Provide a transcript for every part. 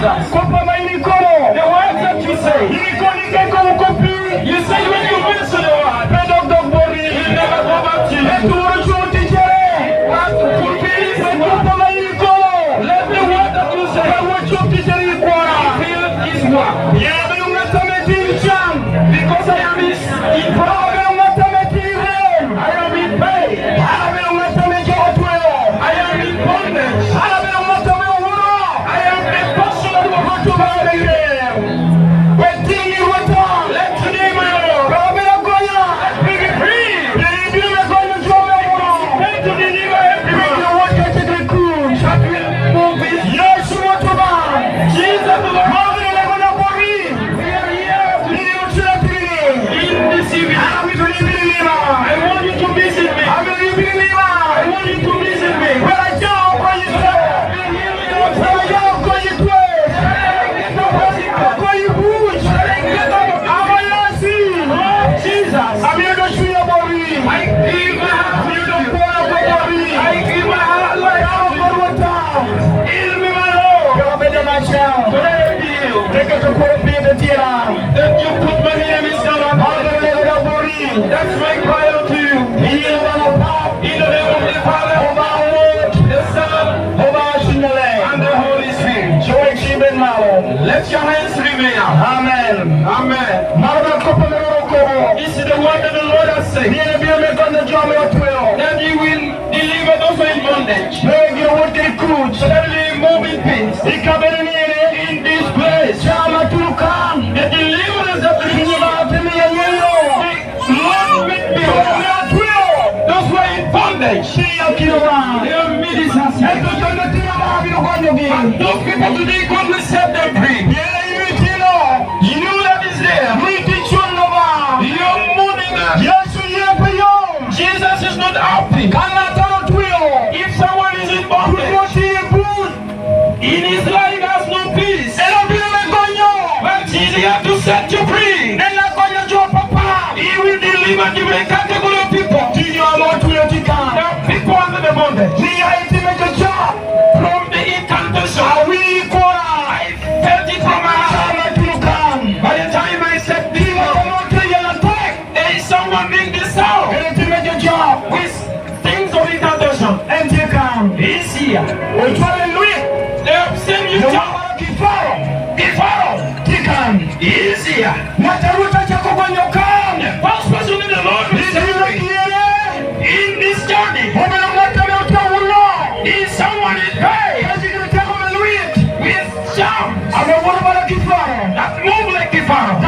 Jesus. The words that you say. You say when you mention the word, you never go back to you. What to peace? Let the word that you say fulfill his work. Because I am his power. I am in pain. I am in bondage. I am a person of let today my Lord. Let me be free. Let to deliver everyone. That will move his Jesus the Lord. We are here in this evening. I want you to visit me. I want you to visit me. That you put my name in that's my cry to you. In the name of the Father, the Son, and the Holy Spirit. Let your hands remain out. Amen. Amen. This is the word that the Lord has said. That He will deliver those who are in bondage. So that they move in peace. In this place. The deliverance of the Lord with me. Those who are in bondage. Their medicine. And those people today God will set them free. You know that is there. You're moving us. Jesus is not happy. If someone is in bondage, in his life has no peace. But Jesus has to set you free. He will deliver different category of people. There are people under the bondage. From the incantation, I felt it from my heart. By the time I said this, there is someone being this out with things of incantation. He's here. They have sent you down. He's here. The first person in the Lord will say in this journey is someone in pain with charms that move like a pharaoh.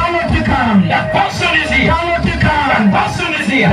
That person is here. That person is here.